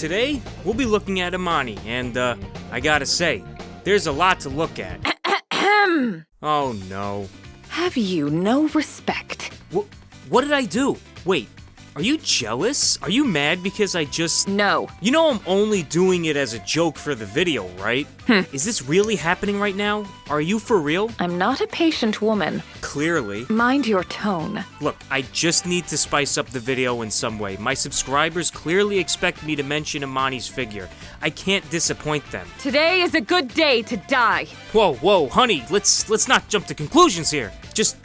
Today, we'll be looking at Imani, and, I gotta say, there's a lot to look at. Oh no. Have you no respect? What did I do? Wait, are you jealous? Are you mad because I just... No. You know I'm only doing it as a joke for the video, right? Is this really happening right now? Are you for real? I'm not a patient woman. Clearly. Mind your tone. Look, I just need to spice up the video in some way. My subscribers clearly expect me to mention Imani's figure. I can't disappoint them. Today is a good day to die. Whoa, honey, let's not jump to conclusions here. Just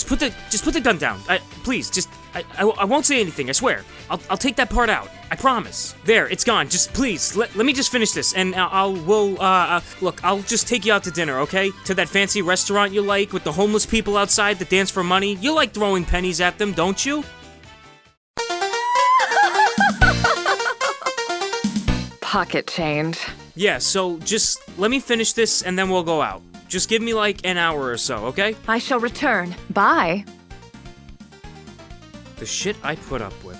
put the gun down. Please, I won't say anything, I swear. I'll take that part out. I promise. There, it's gone. Just please, let me just finish this, and look, I'll just take you out to dinner, okay? To that fancy restaurant you like, with the homeless people outside that dance for money. You like throwing pennies at them, don't you? Pocket change. Yeah, so just let me finish this, and then we'll go out. Just give me like an hour or so, okay? I shall return. Bye. The shit I put up with.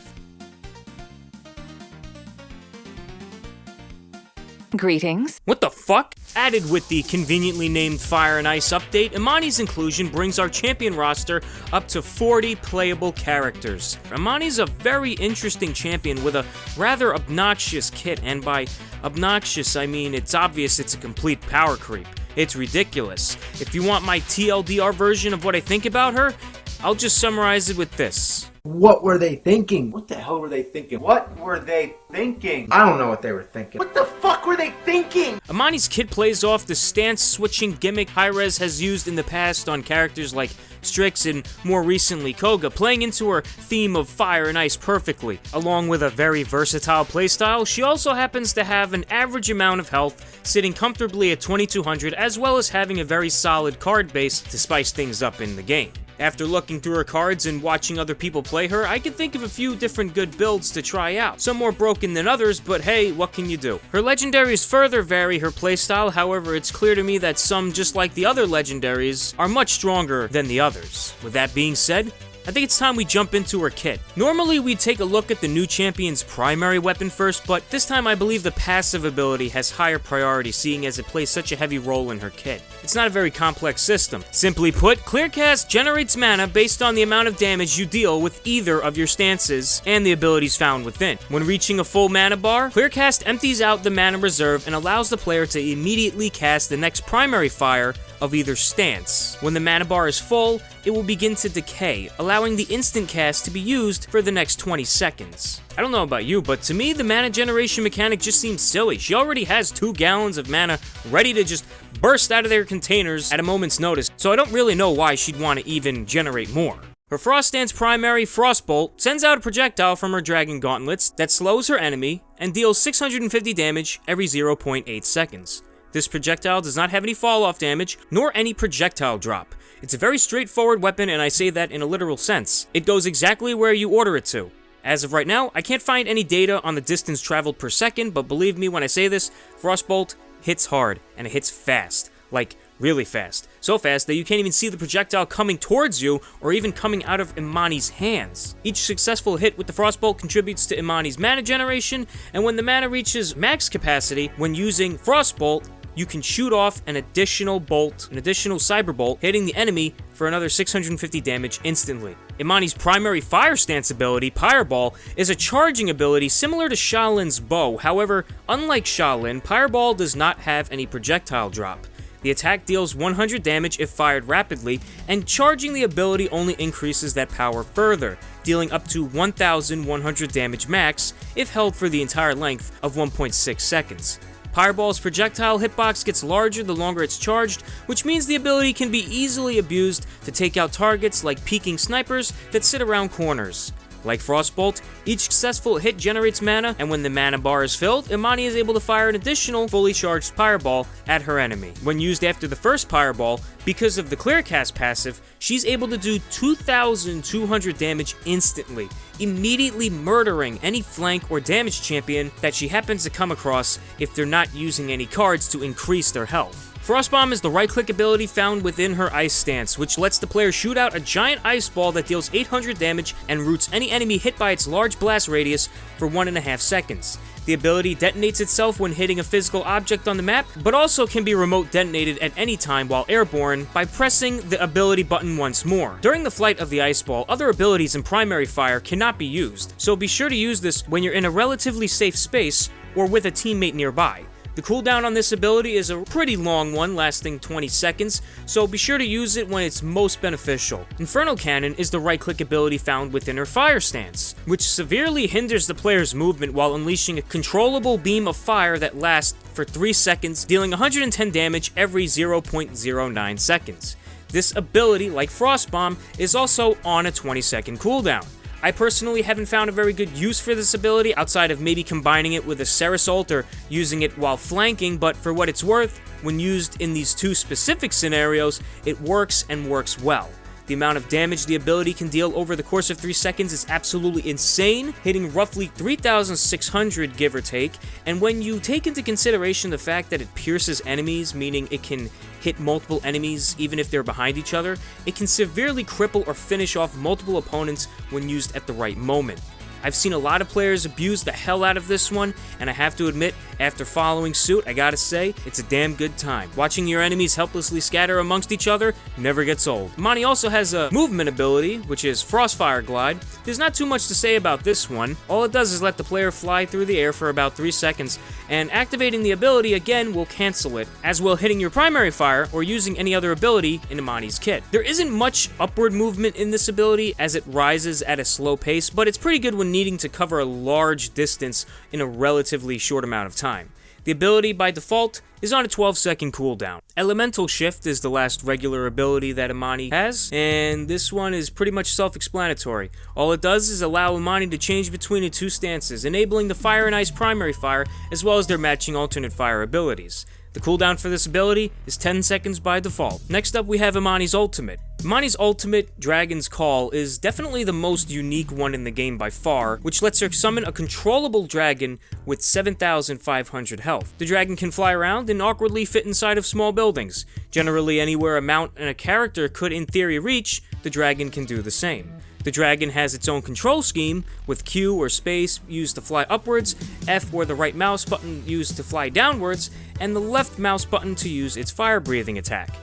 Greetings. What the fuck? Added with the conveniently named Fire and Ice update, Imani's inclusion brings our champion roster up to 40 playable characters. Imani's a very interesting champion with a rather obnoxious kit, and by obnoxious I mean it's obvious it's a complete power creep. It's ridiculous. If you want my TLDR version of what I think about her, I'll just summarize it with this. What were they thinking? What the hell were they thinking? What were they thinking? I don't know what they were thinking. What the fuck were they thinking? Imani's kit plays off the stance-switching gimmick Hi-Rez has used in the past on characters like Strix and more recently Koga, playing into her theme of fire and ice perfectly. Along with a very versatile playstyle, she also happens to have an average amount of health, sitting comfortably at 2200, as well as having a very solid card base to spice things up in the game. After looking through her cards and watching other people play her, I can think of a few different good builds to try out. Some more broken than others, but hey, what can you do? Her legendaries further vary her playstyle, however, it's clear to me that some, just like the other legendaries, are much stronger than the others. With that being said, I think it's time we jump into her kit. Normally, we'd take a look at the new champion's primary weapon first, but this time I believe the passive ability has higher priority, seeing as it plays such a heavy role in her kit. It's not a very complex system. Simply put, Clearcast generates mana based on the amount of damage you deal with either of your stances and the abilities found within. When reaching a full mana bar, Clearcast empties out the mana reserve and allows the player to immediately cast the next primary fire of either stance. When the mana bar is full, it will begin to decay, allowing the instant cast to be used for the next 20 seconds. I don't know about you, but to me, the mana generation mechanic just seems silly. She already has 2 gallons of mana ready to just burst out of their containers at a moment's notice, so I don't really know why she'd want to even generate more. Her Frost Stance primary, Frostbolt, sends out a projectile from her Dragon Gauntlets that slows her enemy and deals 650 damage every 0.8 seconds. This projectile does not have any fall-off damage, nor any projectile drop. It's a very straightforward weapon, and I say that in a literal sense. It goes exactly where you order it to. As of right now, I can't find any data on the distance traveled per second, but believe me when I say this, Frostbolt hits hard, and it hits fast. Like, really fast. So fast that you can't even see the projectile coming towards you, or even coming out of Imani's hands. Each successful hit with the Frostbolt contributes to Imani's mana generation, and when the mana reaches max capacity, when using Frostbolt, you can shoot off an additional Syberbolt, hitting the enemy for another 650 damage instantly. Imani's primary fire stance ability, Pyreball, is a charging ability similar to Sha Lin's bow. However, unlike Sha Lin, Pyreball does not have any projectile drop. The attack deals 100 damage if fired rapidly, and charging the ability only increases that power further, dealing up to 1,100 damage max if held for the entire length of 1.6 seconds. Pyreball's projectile hitbox gets larger the longer it's charged, which means the ability can be easily abused to take out targets like peeking snipers that sit around corners. Like Frostbolt, each successful hit generates mana, and when the mana bar is filled, Imani is able to fire an additional fully charged Pyreball at her enemy. When used after the first Pyreball, because of the Clearcast passive, she's able to do 2,200 damage instantly, immediately murdering any flank or damage champion that she happens to come across if they're not using any cards to increase their health. Frostbomb is the right-click ability found within her ice stance, which lets the player shoot out a giant ice ball that deals 800 damage and roots any enemy hit by its large blast radius for 1.5 seconds. The ability detonates itself when hitting a physical object on the map, but also can be remote detonated at any time while airborne by pressing the ability button once more. During the flight of the ice ball, other abilities in primary fire cannot be used, so be sure to use this when you're in a relatively safe space or with a teammate nearby. The cooldown on this ability is a pretty long one, lasting 20 seconds, so be sure to use it when it's most beneficial. Infernal Cannon is the right-click ability found within her fire stance, which severely hinders the player's movement while unleashing a controllable beam of fire that lasts for 3 seconds, dealing 110 damage every 0.09 seconds. This ability, like Frostbomb, is also on a 20-second cooldown. I personally haven't found a very good use for this ability outside of maybe combining it with a Seer ult or using it while flanking, but for what it's worth, when used in these two specific scenarios, it works and works well. The amount of damage the ability can deal over the course of 3 seconds is absolutely insane, hitting roughly 3,600 give or take, and when you take into consideration the fact that it pierces enemies, meaning it can hit multiple enemies even if they're behind each other, it can severely cripple or finish off multiple opponents when used at the right moment. I've seen a lot of players abuse the hell out of this one, and I have to admit, after following suit, I gotta say, it's a damn good time. Watching your enemies helplessly scatter amongst each other never gets old. Imani also has a movement ability, which is Frostfire Glide. There's not too much to say about this one. All it does is let the player fly through the air for about 3 seconds, and activating the ability again will cancel it, as will hitting your primary fire or using any other ability in Imani's kit. There isn't much upward movement in this ability as it rises at a slow pace, but it's pretty good when needing to cover a large distance in a relatively short amount of time. The ability by default is on a 12-second cooldown. Elemental Shift is the last regular ability that Imani has, and this one is pretty much self-explanatory. All it does is allow Imani to change between the two stances, enabling the Fire and Ice primary fire as well as their matching alternate fire abilities. The cooldown for this ability is 10 seconds by default. Next up we have Imani's ultimate. Imani's ultimate, Dragon's Call, is definitely the most unique one in the game by far, which lets her summon a controllable dragon with 7,500 health. The dragon can fly around and awkwardly fit inside of small buildings. Generally anywhere a mount and a character could in theory reach, the dragon can do the same. The dragon has its own control scheme, with Q or space used to fly upwards, F or the right mouse button used to fly downwards, and the left mouse button to use its fire-breathing attack.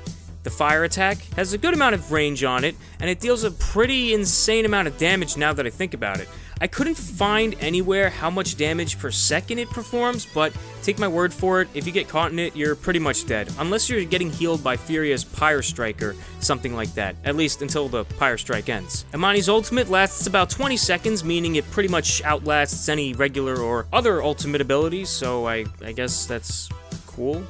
The fire attack has a good amount of range on it, and it deals a pretty insane amount of damage now that I think about it. I couldn't find anywhere how much damage per second it performs, but take my word for it, if you get caught in it, you're pretty much dead. Unless you're getting healed by Furia's Pyre Strike or something like that, at least until the Pyre Strike ends. Imani's ultimate lasts about 20 seconds, meaning it pretty much outlasts any regular or other ultimate abilities, so I guess that's cool.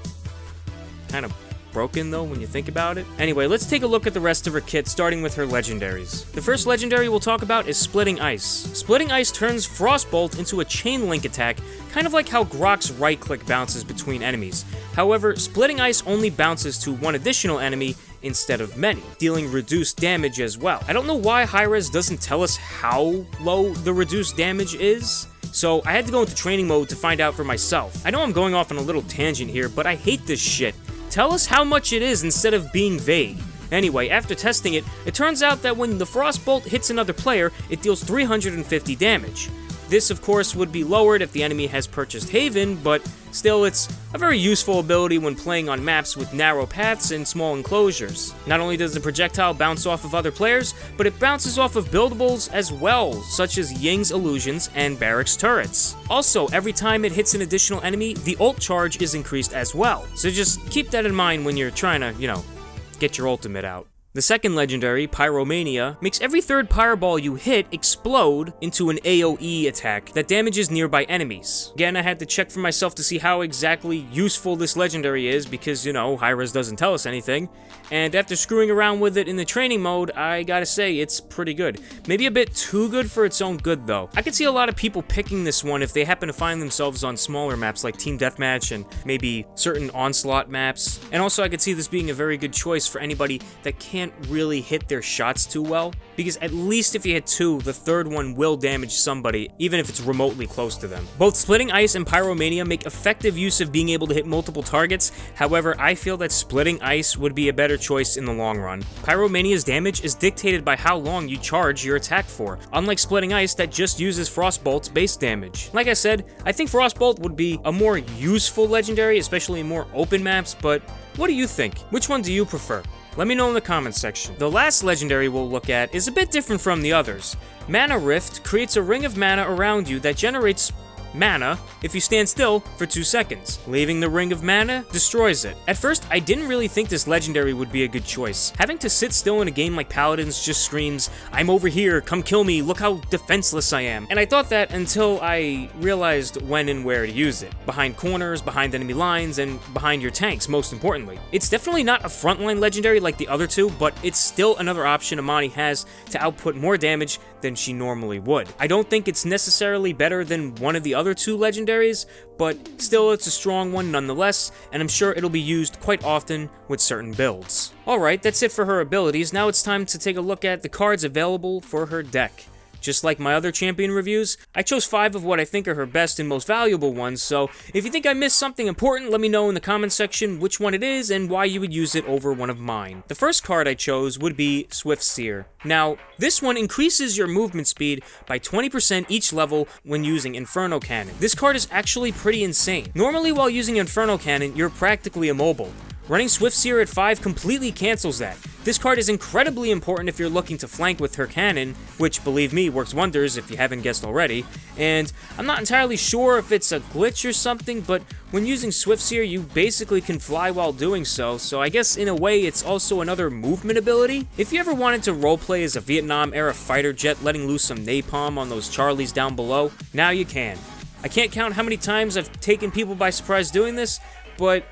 Kind of broken though when you think about it. Anyway, let's take a look at the rest of her kit, starting with her legendaries. The first legendary we'll talk about is Splitting Ice. Splitting Ice turns Frostbolt into a chain link attack, kind of like how Grok's right click bounces between enemies. However, Splitting Ice only bounces to one additional enemy instead of many, dealing reduced damage as well. I don't know why Hi-Rez doesn't tell us how low the reduced damage is, so I had to go into training mode to find out for myself. I know I'm going off on a little tangent here, but I hate this shit. Tell us how much it is instead of being vague. Anyway, after testing it, it turns out that when the Frostbolt hits another player, it deals 350 damage. This, of course, would be lowered if the enemy has purchased Haven, but still, it's a very useful ability when playing on maps with narrow paths and small enclosures. Not only does the projectile bounce off of other players, but it bounces off of buildables as well, such as Ying's Illusions and Barracks Turrets. Also, every time it hits an additional enemy, the ult charge is increased as well. So just keep that in mind when you're trying to, get your ultimate out. The second legendary, Pyromania, makes every third pyreball you hit explode into an AoE attack that damages nearby enemies. Again, I had to check for myself to see how exactly useful this legendary is because, Hi-Rez doesn't tell us anything. And after screwing around with it in the training mode, I gotta say, it's pretty good. Maybe a bit too good for its own good, though. I could see a lot of people picking this one if they happen to find themselves on smaller maps like Team Deathmatch and maybe certain Onslaught maps. And also, I could see this being a very good choice for anybody that can't can't really hit their shots too well, because at least if you hit 2, the third one will damage somebody, even if it's remotely close to them. Both Splitting Ice and Pyromania make effective use of being able to hit multiple targets. However, I feel that Splitting Ice would be a better choice in the long run. Pyromania's damage is dictated by how long you charge your attack for, unlike Splitting Ice that just uses Frostbolt's base damage. Like I said, I think Frostbolt would be a more useful legendary, especially in more open maps, but what do you think? Which one do you prefer? Let me know in the comments section. The last legendary we'll look at is a bit different from the others. Mana Rift creates a ring of mana around you that generates mana if you stand still for 2 seconds. Leaving the ring of mana destroys it. At first, I didn't really think this legendary would be a good choice. Having to sit still in a game like Paladins just screams, "I'm over here, come kill me, look how defenseless I am." And I thought that until I realized when and where to use it. Behind corners, behind enemy lines, and behind your tanks, most importantly. It's definitely not a frontline legendary like the other two, but it's still another option Imani has to output more damage than she normally would. I don't think it's necessarily better than one of the other two legendaries, but still it's a strong one nonetheless, and I'm sure it'll be used quite often with certain builds. Alright, that's it for her abilities. Now it's time to take a look at the cards available for her deck. Just like my other champion reviews, I chose 5 of what I think are her best and most valuable ones, so if you think I missed something important, let me know in the comments section which one it is and why you would use it over one of mine. The first card I chose would be Swift Seer. Now, this one increases your movement speed by 20% each level when using Infernal Cannon. This card is actually pretty insane. Normally while using Infernal Cannon, you're practically immobile. Running Swift Seer at 5 completely cancels that. This card is incredibly important if you're looking to flank with her cannon, which, believe me, works wonders if you haven't guessed already, and I'm not entirely sure if it's a glitch or something, but when using Swift Seer, you basically can fly while doing so I guess in a way it's also another movement ability. If you ever wanted to roleplay as a Vietnam-era fighter jet letting loose some napalm on those Charlies down below, now you can. I can't count how many times I've taken people by surprise doing this, but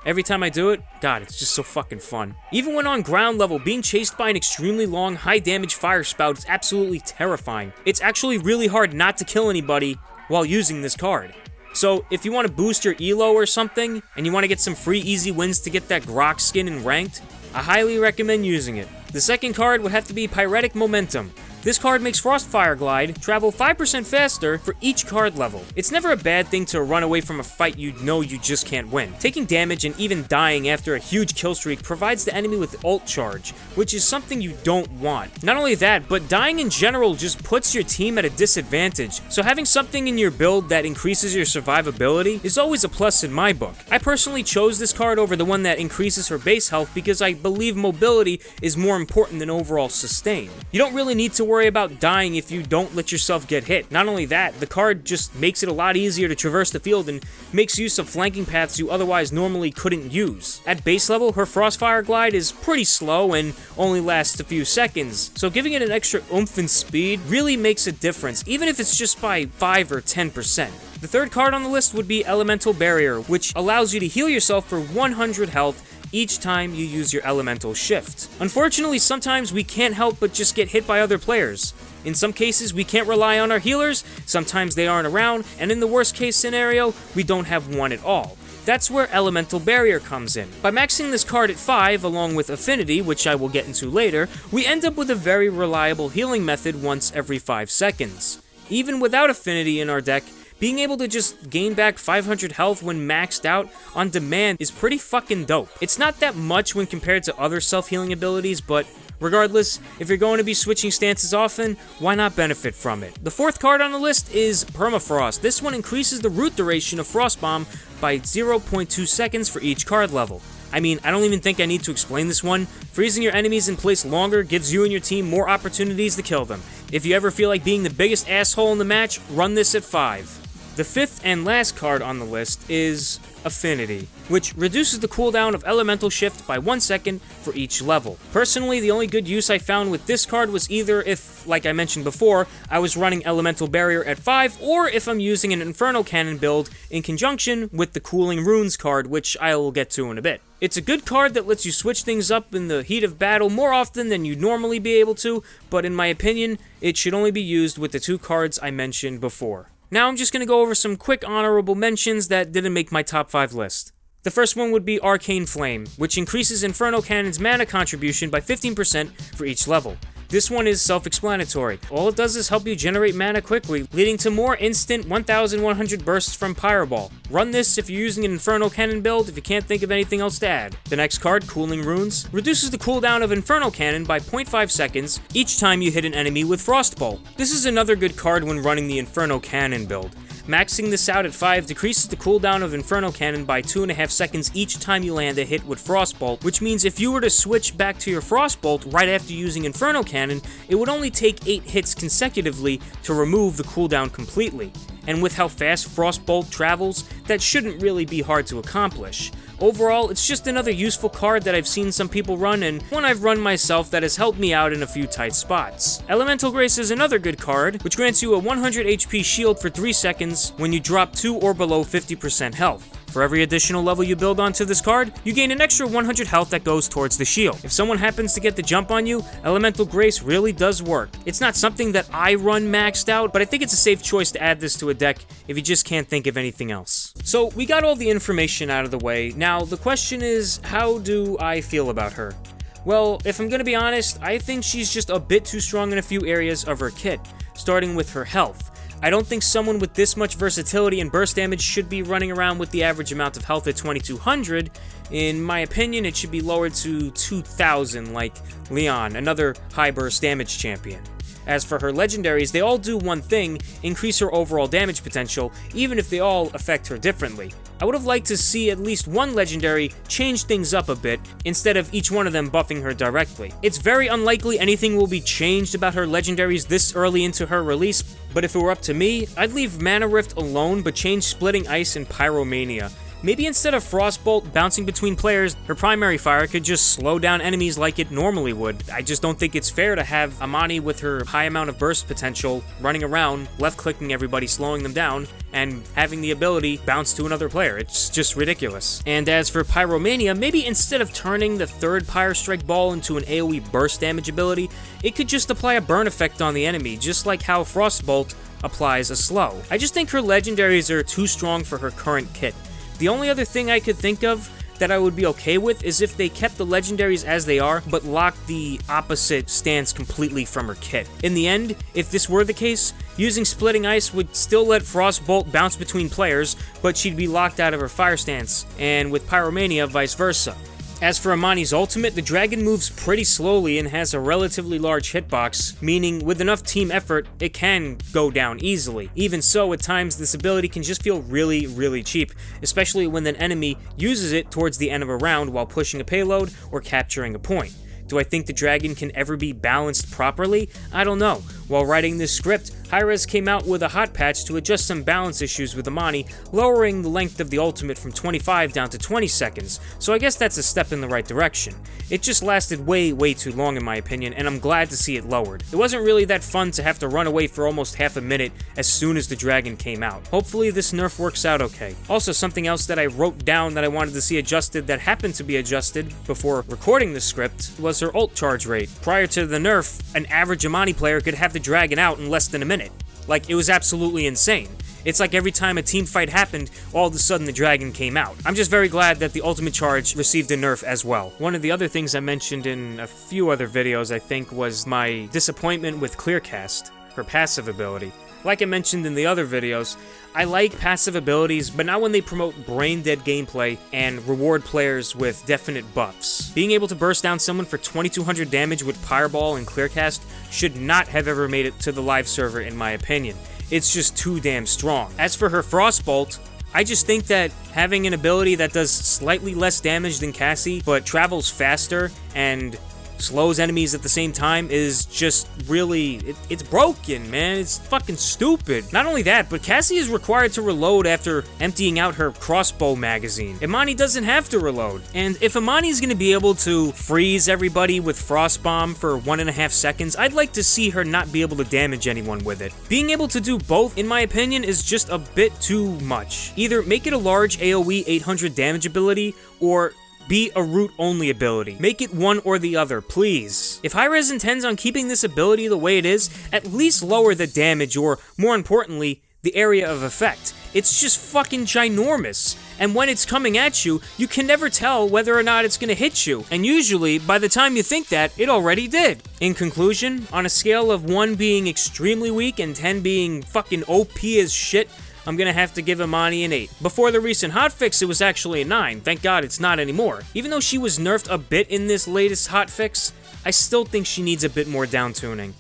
every time I do it, God, it's just so fucking fun. Even when on ground level, being chased by an extremely long, high-damage fire spout is absolutely terrifying. It's actually really hard not to kill anybody while using this card. So, if you want to boost your elo or something, and you want to get some free easy wins to get that Grok skin in ranked, I highly recommend using it. The second card would have to be Pyretic Momentum. This card makes Frostfire Glide travel 5% faster for each card level. It's never a bad thing to run away from a fight you know you just can't win. Taking damage and even dying after a huge kill streak provides the enemy with ult charge, which is something you don't want. Not only that, but dying in general just puts your team at a disadvantage, so having something in your build that increases your survivability is always a plus in my book. I personally chose this card over the one that increases her base health because I believe mobility is more important than overall sustain. You don't really need to worry about dying if you don't let yourself get hit. Not only that, the card just makes it a lot easier to traverse the field and makes use of flanking paths you otherwise normally couldn't use. At base level, her Frostfire Glide is pretty slow and only lasts a few seconds, so giving it an extra oomph and speed really makes a difference, even if it's just by 5 or 10%. The third card on the list would be Elemental Barrier, which allows you to heal yourself for 100 health each time you use your elemental shift. Unfortunately, sometimes we can't help but just get hit by other players. In some cases, we can't rely on our healers, sometimes they aren't around, and in the worst case scenario, we don't have one at all. That's where Elemental Barrier comes in. By maxing this card at 5, along with Affinity, which I will get into later, we end up with a very reliable healing method once every 5 seconds. Even without Affinity in our deck, being able to just gain back 500 health when maxed out on demand is pretty fucking dope. It's not that much when compared to other self-healing abilities, but regardless, if you're going to be switching stances often, why not benefit from it? The fourth card on the list is Permafrost. This one increases the root duration of Frostbomb by 0.2 seconds for each card level. I mean, I don't even think I need to explain this one. Freezing your enemies in place longer gives you and your team more opportunities to kill them. If you ever feel like being the biggest asshole in the match, run this at 5. The fifth and last card on the list is Affinity, which reduces the cooldown of Elemental Shift by 1 second for each level. Personally, the only good use I found with this card was either if, like I mentioned before, I was running Elemental Barrier at 5, or if I'm using an Infernal Cannon build in conjunction with the Cooling Runes card, which I will get to in a bit. It's a good card that lets you switch things up in the heat of battle more often than you'd normally be able to, but in my opinion, it should only be used with the 2 cards I mentioned before. Now I'm just going to go over some quick honorable mentions that didn't make my top 5 list. The first one would be Arcane Flame, which increases Infernal Cannon's mana contribution by 15% for each level. This one is self-explanatory. All it does is help you generate mana quickly, leading to more instant 1100 bursts from Pyreball. Run this if you're using an Infernal Cannon build if you can't think of anything else to add. The next card, Cooling Runes, reduces the cooldown of Infernal Cannon by 0.5 seconds each time you hit an enemy with Frostbolt. This is another good card when running the Infernal Cannon build. Maxing this out at 5 decreases the cooldown of Infernal Cannon by 2.5 seconds each time you land a hit with Frostbolt, which means if you were to switch back to your Frostbolt right after using Infernal Cannon, it would only take 8 hits consecutively to remove the cooldown completely. And with how fast Frostbolt travels, that shouldn't really be hard to accomplish. Overall, it's just another useful card that I've seen some people run, and one I've run myself that has helped me out in a few tight spots. Elemental Grace is another good card, which grants you a 100 HP shield for 3 seconds when you drop to or below 50% health. For every additional level you build onto this card, you gain an extra 100 health that goes towards the shield. If someone happens to get the jump on you, Elemental Grace really does work. It's not something that I run maxed out, but I think it's a safe choice to add this to a deck if you just can't think of anything else. So we got all the information out of the way. Now the question is, how do I feel about her? Well, if I'm gonna be honest, I think she's just a bit too strong in a few areas of her kit, starting with her health. I don't think someone with this much versatility and burst damage should be running around with the average amount of health at 2200. In my opinion, it should be lowered to 2000 like Leon, another high burst damage champion. As for her legendaries, they all do one thing, increase her overall damage potential, even if they all affect her differently. I would have liked to see at least one legendary change things up a bit, instead of each one of them buffing her directly. It's very unlikely anything will be changed about her legendaries this early into her release, but if it were up to me, I'd leave Mana Rift alone but change Splitting Ice and Pyromania. Maybe instead of Frostbolt bouncing between players, her primary fire could just slow down enemies like it normally would. I just don't think it's fair to have Imani with her high amount of burst potential running around, left-clicking everybody, slowing them down, and having the ability bounce to another player. It's just ridiculous. And as for Pyromania, maybe instead of turning the third Pyre Strike Ball into an AoE burst damage ability, it could just apply a burn effect on the enemy, just like how Frostbolt applies a slow. I just think her legendaries are too strong for her current kit. The only other thing I could think of that I would be okay with is if they kept the legendaries as they are, but locked the opposite stance completely from her kit. In the end, if this were the case, using Splitting Ice would still let Frostbolt bounce between players, but she'd be locked out of her fire stance, and with Pyromania, vice versa. As for Imani's ultimate, the dragon moves pretty slowly and has a relatively large hitbox, meaning with enough team effort, it can go down easily. Even so, at times this ability can just feel really cheap, especially when an enemy uses it towards the end of a round while pushing a payload or capturing a point. Do I think the dragon can ever be balanced properly? I don't know. While writing this script, Hi-Rez came out with a hot patch to adjust some balance issues with Imani, lowering the length of the ultimate from 25 down to 20 seconds, so I guess that's a step in the right direction. It just lasted way too long in my opinion, and I'm glad to see it lowered. It wasn't really that fun to have to run away for almost half a minute as soon as the dragon came out. Hopefully this nerf works out okay. Also, something else that I wrote down that I wanted to see adjusted that happened to be adjusted before recording the script was her ult charge rate. Prior to the nerf, an average Imani player could have the dragon out in less than a minute. Like, it was absolutely insane. It's like every time a team fight happened, all of a sudden the dragon came out. I'm just very glad that the ultimate charge received a nerf as well. One of the other things I mentioned in a few other videos, I think, was my disappointment with Clearcast, her passive ability. Like I mentioned in the other videos, I like passive abilities, but not when they promote brain-dead gameplay and reward players with definite buffs. Being able to burst down someone for 2200 damage with Fireball and Clearcast should not have ever made it to the live server in my opinion. It's just too damn strong. As for her Frostbolt, I just think that having an ability that does slightly less damage than Cassie, but travels faster and slows enemies at the same time is just really, it's broken, man. It's fucking stupid. Not only that, but Cassie is required to reload after emptying out her crossbow magazine. Imani doesn't have to reload. And if Imani is going to be able to freeze everybody with Frostbomb for 1.5 seconds, I'd like to see her not be able to damage anyone with it. Being able to do both, in my opinion, is just a bit too much. Either make it a large AoE 800 damage ability, or be a root-only ability. Make it one or the other, please. If Hi-Rez intends on keeping this ability the way it is, at least lower the damage or, more importantly, the area of effect. it's just fucking ginormous. And when it's coming at you, you can never tell whether or not it's gonna hit you. And usually, by the time you think that, it already did. In conclusion, on a scale of 1 being extremely weak and 10 being fucking OP as shit, I'm gonna have to give Imani an 8. Before the recent hotfix, it was actually a 9. Thank God it's not anymore. Even though she was nerfed a bit in this latest hotfix, I still think she needs a bit more down-tuning.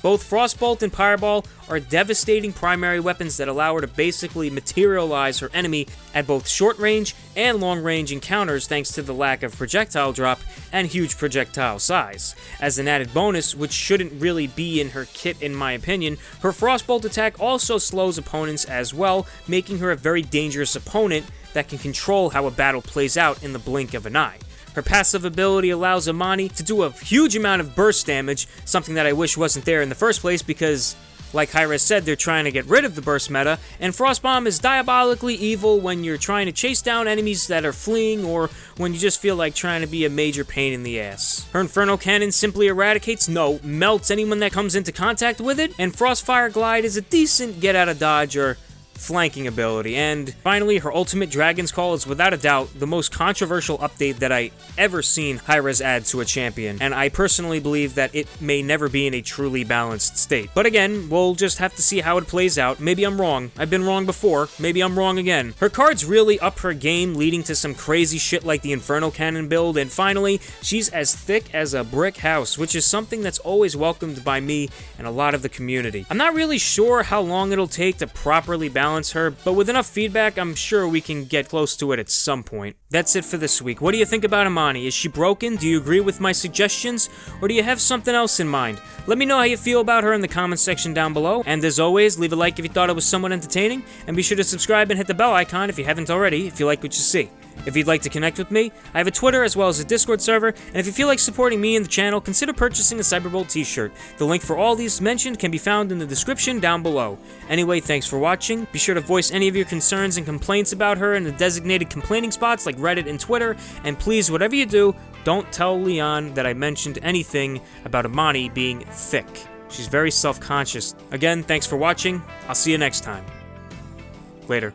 Both Frostbolt and Pyreball are devastating primary weapons that allow her to basically materialize her enemy at both short-range and long-range encounters thanks to the lack of projectile drop and huge projectile size. As an added bonus, which shouldn't really be in her kit in my opinion, her Frostbolt attack also slows opponents as well, making her a very dangerous opponent that can control how a battle plays out in the blink of an eye. Her passive ability allows Imani to do a huge amount of burst damage, something that I wish wasn't there in the first place because, like Hi-Rez said, they're trying to get rid of the burst meta, and Frostbomb is diabolically evil when you're trying to chase down enemies that are fleeing or when you just feel like trying to be a major pain in the ass. Her Infernal Cannon simply eradicates, no, melts anyone that comes into contact with it, and Frostfire Glide is a decent get out of dodge or flanking ability. And finally, her ultimate Dragon's Call is without a doubt the most controversial update that I ever seen Hi-Rez add to a champion, and I personally believe that it may never be in a truly balanced state. But again, we'll just have to see how it plays out. Maybe I'm wrong. I've been wrong before. Maybe I'm wrong again. Her cards really up her game, leading to some crazy shit like the Infernal Cannon build, and finally, she's as thick as a brick house, which is something that's always welcomed by me and a lot of the community. I'm not really sure how long it'll take to properly balance her, but with enough feedback, I'm sure we can get close to it at some point. That's it for this week. What do you think about Imani? Is she broken? Do you agree with my suggestions? Or do you have something else in mind? Let me know how you feel about her in the comments section down below. And as always, leave a like if you thought it was somewhat entertaining, and be sure to subscribe and hit the bell icon if you haven't already, if you like what you see. If you'd like to connect with me, I have a Twitter as well as a Discord server, and if you feel like supporting me and the channel, consider purchasing a Syberbolt t-shirt. The link for all these mentioned can be found in the description down below. Anyway, thanks for watching. Be sure to voice any of your concerns and complaints about her in the designated complaining spots like Reddit and Twitter, and please, whatever you do, don't tell Leon that I mentioned anything about Imani being thick. She's very self-conscious. Again, thanks for watching. I'll see you next time. Later.